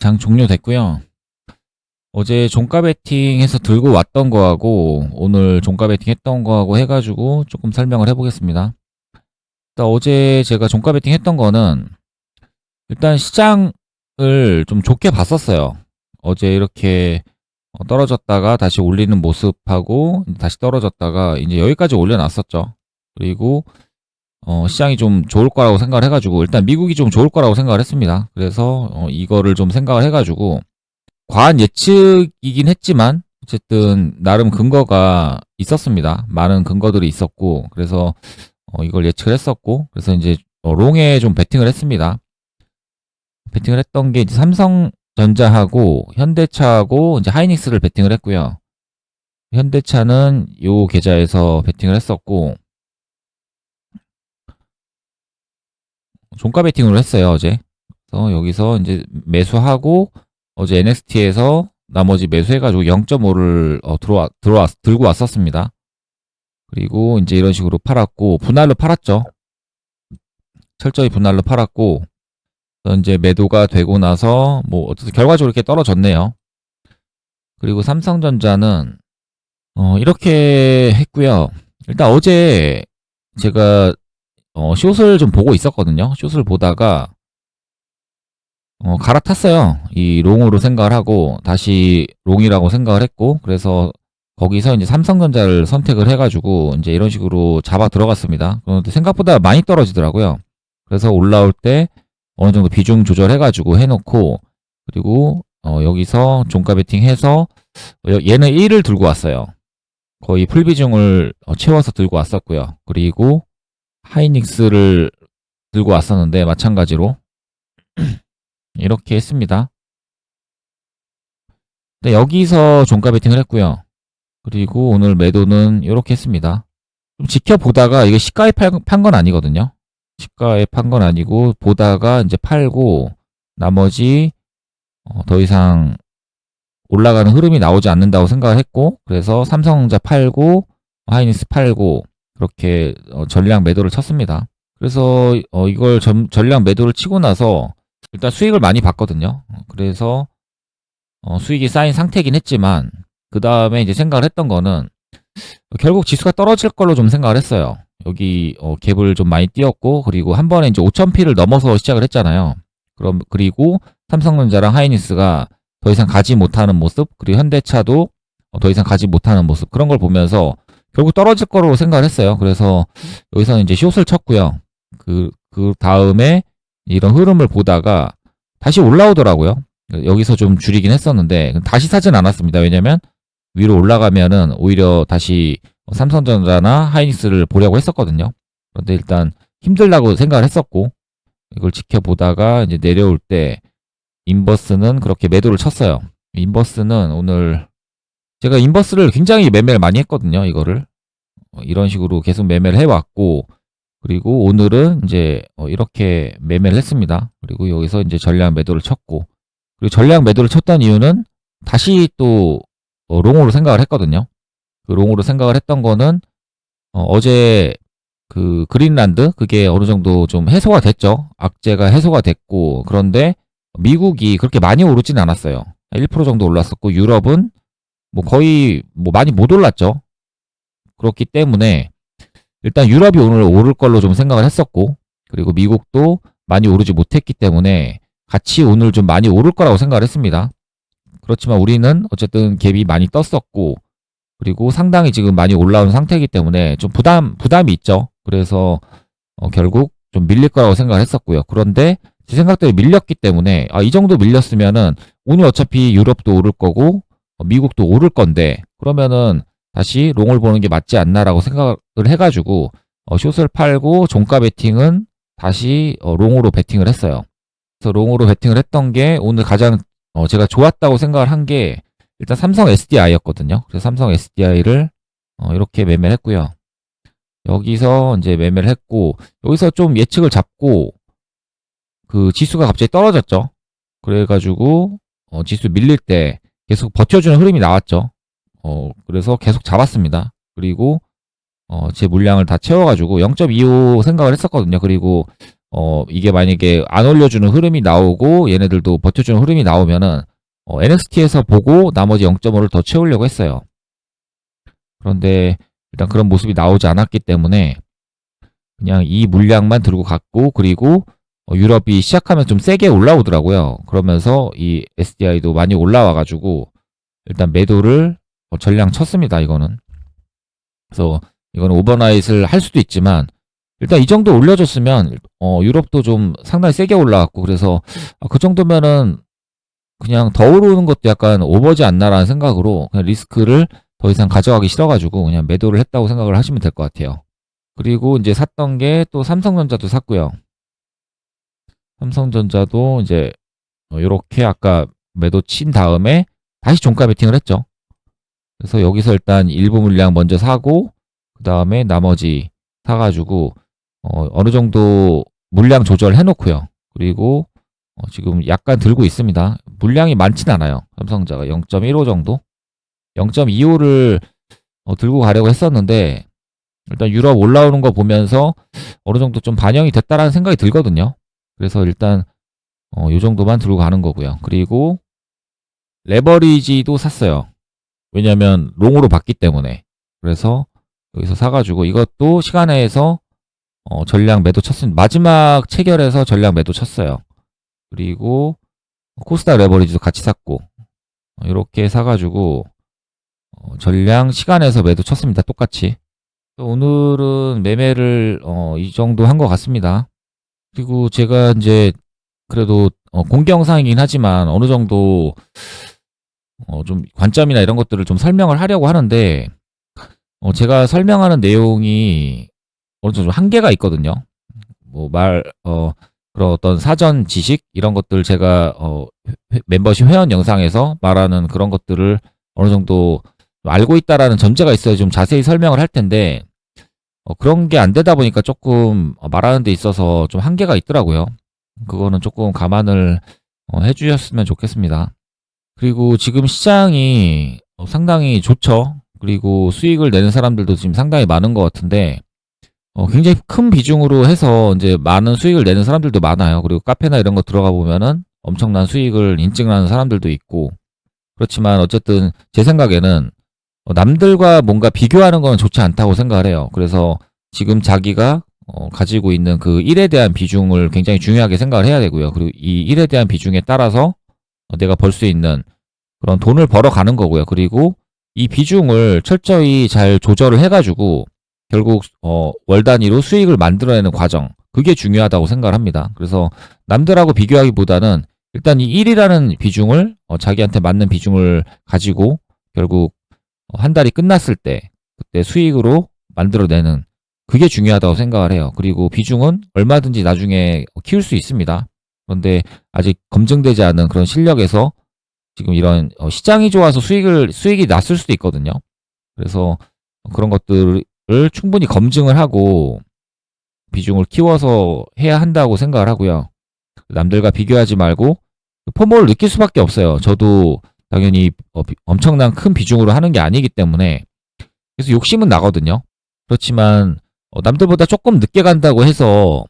장 종료됐고요. 어제 종가 베팅해서 들고 왔던 거하고 오늘 종가 베팅 했던 거하고 해가지고 조금 설명을 해보겠습니다. 일단 어제 제가 종가 베팅 했던 거는 일단 시장을 좀 좋게 봤었어요. 어제 이렇게 떨어졌다가 다시 올리는 모습하고 다시 떨어졌다가 이제 여기까지 올려놨었죠. 그리고 시장이 좀 좋을 거라고 생각을 해가지고 일단 미국이 좀 좋을 거라고 생각을 했습니다. 그래서 이거를 좀 생각을 해가지고 과한 예측이긴 했지만 어쨌든 나름 근거가 있었습니다. 많은 근거들이 있었고 그래서 이걸 예측을 했었고 그래서 이제 롱에 좀 베팅을 했습니다. 베팅을 했던 게 이제 삼성전자하고 현대차하고 이제 하이닉스를 베팅을 했고요. 현대차는 요 계좌에서 베팅을 했었고 종가 베팅으로 했어요 어제. 그래서 여기서 이제 매수하고 어제 NXT에서 나머지 매수해가지고 0.5를 들고 왔었습니다. 그리고 이제 이런 식으로 팔았고 분할로 팔았죠. 철저히 분할로 팔았고 이제 매도가 되고 나서 뭐 어쨌든 결과적으로 이렇게 떨어졌네요. 그리고 삼성전자는 이렇게 했고요. 일단 어제 제가 숏을 좀 보고 있었거든요. 숏을 보다가 갈아탔어요. 이 롱으로 생각을 하고 다시 롱이라고 생각을 했고 그래서 거기서 이제 삼성전자를 선택을 해가지고 이제 이런 식으로 잡아 들어갔습니다. 그런데 생각보다 많이 떨어지더라고요. 그래서 올라올 때 어느 정도 비중 조절해가지고 해놓고 그리고 여기서 종가 베팅해서 얘는 1을 들고 왔어요. 거의 풀 비중을 채워서 들고 왔었고요. 그리고 하이닉스를 들고 왔었는데 마찬가지로 이렇게 했습니다. 네, 여기서 종가 베팅을 했고요. 그리고 오늘 매도는 이렇게 했습니다. 좀 지켜보다가 이게 시가에 판 건 아니거든요. 시가에 판 건 아니고 보다가 이제 팔고 나머지 더 이상 올라가는 흐름이 나오지 않는다고 생각을 했고 그래서 삼성전자 팔고 하이닉스 팔고 그렇게 전량 매도를 쳤습니다. 그래서 이걸 전량 매도를 치고 나서 일단 수익을 많이 봤거든요. 그래서 수익이 쌓인 상태이긴 했지만 그 다음에 이제 생각을 했던 거는 결국 지수가 떨어질 걸로 좀 생각을 했어요. 여기 갭을 좀 많이 띄었고 그리고 한 번에 이제 5,000P를 넘어서 시작을 했잖아요. 그리고 삼성전자랑 하이닉스가 더 이상 가지 못하는 모습 그리고 현대차도 더 이상 가지 못하는 모습 그런 걸 보면서 결국 떨어질 거로 생각을 했어요. 그래서 여기서는 이제 숏을 쳤고요. 그 다음에 이런 흐름을 보다가 다시 올라오더라고요. 여기서 좀 줄이긴 했었는데 다시 사진 않았습니다. 왜냐면 위로 올라가면은 오히려 다시 삼성전자나 하이닉스를 보려고 했었거든요. 그런데 일단 힘들다고 생각을 했었고 이걸 지켜보다가 이제 내려올 때 인버스는 그렇게 매도를 쳤어요. 인버스는 오늘 제가 인버스를 굉장히 매매를 많이 했거든요. 이거를 이런 식으로 계속 매매를 해왔고 그리고 오늘은 이제 이렇게 매매를 했습니다. 그리고 여기서 이제 전량 매도를 쳤고 그리고 전량 매도를 쳤던 이유는 다시 또 롱으로 생각을 했거든요. 그 롱으로 생각을 했던 거는 어제 그 그린란드 그게 어느 정도 좀 해소가 됐죠. 악재가 해소가 됐고 그런데 미국이 그렇게 많이 오르지는 않았어요. 1% 정도 올랐었고 유럽은 뭐 거의 뭐 많이 못 올랐죠. 그렇기 때문에 일단 유럽이 오늘 오를 걸로 좀 생각을 했었고 그리고 미국도 많이 오르지 못했기 때문에 같이 오늘 좀 많이 오를 거라고 생각을 했습니다. 그렇지만 우리는 어쨌든 갭이 많이 떴었고 그리고 상당히 지금 많이 올라온 상태이기 때문에 좀 부담이 있죠. 그래서 결국 좀 밀릴 거라고 생각을 했었고요. 그런데 제 생각대로 밀렸기 때문에 이 정도 밀렸으면은 오늘 어차피 유럽도 오를 거고 미국도 오를 건데 그러면은 다시 롱을 보는 게 맞지 않나라고 생각을 해가지고 숏을 팔고 종가 베팅은 다시 롱으로 베팅을 했어요. 그래서 롱으로 베팅을 했던 게 오늘 가장 제가 좋았다고 생각을 한 게 일단 삼성 SDI였거든요. 그래서 삼성 SDI를 이렇게 매매를 했고요. 여기서 이제 매매를 했고 여기서 좀 예측을 잡고 그 지수가 갑자기 떨어졌죠. 그래가지고 지수 밀릴 때 계속 버텨주는 흐름이 나왔죠. 그래서 계속 잡았습니다. 그리고 제 물량을 다 채워가지고 0.25 생각을 했었거든요. 그리고 이게 만약에 안 올려주는 흐름이 나오고 얘네들도 버텨주는 흐름이 나오면은 NXT에서 보고 나머지 0.5를 더 채우려고 했어요. 그런데 일단 그런 모습이 나오지 않았기 때문에 그냥 이 물량만 들고 갔고, 그리고 유럽이 시작하면 좀 세게 올라오더라고요. 그러면서 이 SDI도 많이 올라와가지고 일단 매도를 전량 쳤습니다. 이거는. 그래서 이거는 오버나잇을 할 수도 있지만 일단 이 정도 올려줬으면 유럽도 좀 상당히 세게 올라왔고, 그래서 그 정도면은 그냥 더 오르는 것도 약간 오버지 않나라는 생각으로 그냥 리스크를 더 이상 가져가기 싫어가지고 그냥 매도를 했다고 생각을 하시면 될 것 같아요. 그리고 이제 샀던 게 또 삼성전자도 샀고요. 삼성전자도 이제 요렇게 아까 매도 친 다음에 다시 종가 베팅을 했죠. 그래서 여기서 일단 일부 물량 먼저 사고 그 다음에 나머지 사가지고 어느 정도 물량 조절해 놓고요. 그리고 지금 약간 들고 있습니다. 물량이 많진 않아요. 삼성전자가 0.15 정도? 0.25를 들고 가려고 했었는데 일단 유럽 올라오는 거 보면서 어느 정도 좀 반영이 됐다라는 생각이 들거든요. 그래서 일단 요 정도만 들고 가는 거고요. 그리고 레버리지도 샀어요. 왜냐면 롱으로 봤기 때문에. 그래서 여기서 사가지고 이것도 시간에서 전량 매도 쳤습니다. 마지막 체결에서 전량 매도 쳤어요. 그리고 코스닥 레버리지도 같이 샀고 이렇게 사가지고 전량 시간에서 매도 쳤습니다. 똑같이. 오늘은 매매를 이 정도 한 것 같습니다. 그리고 제가 이제 그래도 공개 영상이긴 하지만 어느 정도 좀 관점이나 이런 것들을 좀 설명을 하려고 하는데 제가 설명하는 내용이 어느 정도 좀 한계가 있거든요. 그런 어떤 사전 지식 이런 것들 제가 멤버십 회원 영상에서 말하는 그런 것들을 어느 정도 알고 있다라는 전제가 있어야 좀 자세히 설명을 할 텐데 그런 게 안 되다 보니까 조금 말하는 데 있어서 좀 한계가 있더라고요. 그거는 조금 감안을 해주셨으면 좋겠습니다. 그리고 지금 시장이 상당히 좋죠. 그리고 수익을 내는 사람들도 지금 상당히 많은 것 같은데 굉장히 큰 비중으로 해서 이제 많은 수익을 내는 사람들도 많아요. 그리고 카페나 이런 거 들어가 보면은 엄청난 수익을 인증하는 사람들도 있고, 그렇지만 어쨌든 제 생각에는 남들과 뭔가 비교하는 건 좋지 않다고 생각을 해요. 그래서 지금 자기가 가지고 있는 그 일에 대한 비중을 굉장히 중요하게 생각을 해야 되고요. 그리고 이 일에 대한 비중에 따라서 내가 벌 수 있는 그런 돈을 벌어가는 거고요. 그리고 이 비중을 철저히 잘 조절을 해가지고 결국 월 단위로 수익을 만들어내는 과정, 그게 중요하다고 생각을 합니다. 그래서 남들하고 비교하기보다는 일단 이 1이라는 비중을 자기한테 맞는 비중을 가지고 결국 한 달이 끝났을 때 그때 수익으로 만들어내는, 그게 중요하다고 생각을 해요. 그리고 비중은 얼마든지 나중에 키울 수 있습니다. 그런데 아직 검증되지 않은 그런 실력에서 지금 이런 시장이 좋아서 수익이 났을 수도 있거든요. 그래서 그런 것들을 충분히 검증을 하고 비중을 키워서 해야 한다고 생각을 하고요. 남들과 비교하지 말고 포모를 느낄 수밖에 없어요. 저도 당연히 엄청난 큰 비중으로 하는 게 아니기 때문에 그래서 욕심은 나거든요. 그렇지만 남들보다 조금 늦게 간다고 해서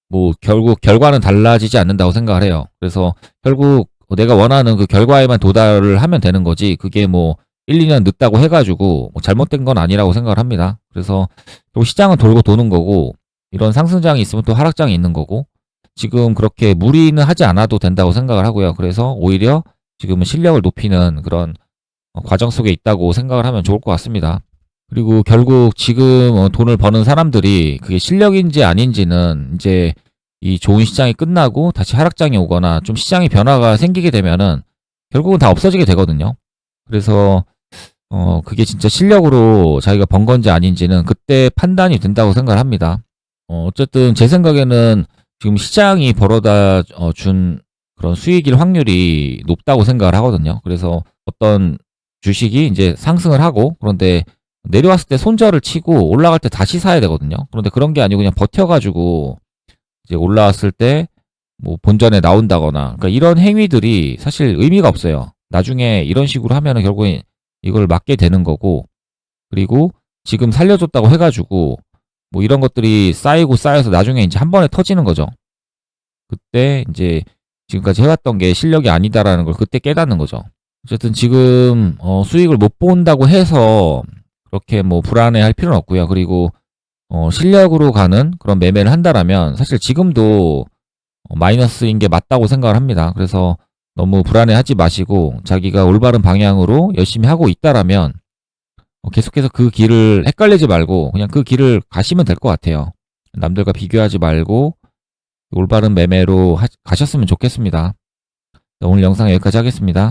뭐 결국 결과는 달라지지 않는다고 생각을 해요. 그래서 결국 내가 원하는 그 결과에만 도달을 하면 되는 거지, 그게 뭐 1, 2년 늦다고 해가지고 뭐 잘못된 건 아니라고 생각을 합니다. 그래서 시장은 돌고 도는 거고, 이런 상승장이 있으면 또 하락장이 있는 거고, 지금 그렇게 무리는 하지 않아도 된다고 생각을 하고요. 그래서 오히려 지금은 실력을 높이는 그런 과정 속에 있다고 생각을 하면 좋을 것 같습니다. 그리고 결국 지금 돈을 버는 사람들이 그게 실력인지 아닌지는 이제 이 좋은 시장이 끝나고 다시 하락장이 오거나 좀 시장의 변화가 생기게 되면은 결국은 다 없어지게 되거든요. 그래서 그게 진짜 실력으로 자기가 번 건지 아닌지는 그때 판단이 된다고 생각을 합니다. 어쨌든 제 생각에는 지금 시장이 벌어다 준 그런 수익일 확률이 높다고 생각을 하거든요. 그래서 어떤 주식이 이제 상승을 하고 그런데 내려왔을 때 손절을 치고 올라갈 때 다시 사야 되거든요. 그런데 그런 게 아니고 그냥 버텨가지고 이제 올라왔을 때 뭐 본전에 나온다거나, 그러니까 이런 행위들이 사실 의미가 없어요. 나중에 이런 식으로 하면은 결국에 이걸 맞게 되는 거고, 그리고 지금 살려줬다고 해가지고 뭐 이런 것들이 쌓이고 쌓여서 나중에 이제 한 번에 터지는 거죠. 그때 이제 지금까지 해왔던 게 실력이 아니다라는 걸 그때 깨닫는 거죠. 어쨌든 지금 수익을 못 본다고 해서 그렇게 뭐 불안해할 필요는 없고요. 그리고 실력으로 가는 그런 매매를 한다라면 사실 지금도 마이너스인 게 맞다고 생각을 합니다. 그래서 너무 불안해하지 마시고 자기가 올바른 방향으로 열심히 하고 있다라면 계속해서 그 길을 헷갈리지 말고 그냥 그 길을 가시면 될 것 같아요. 남들과 비교하지 말고 올바른 매매로 가셨으면 좋겠습니다. 오늘 영상 여기까지 하겠습니다.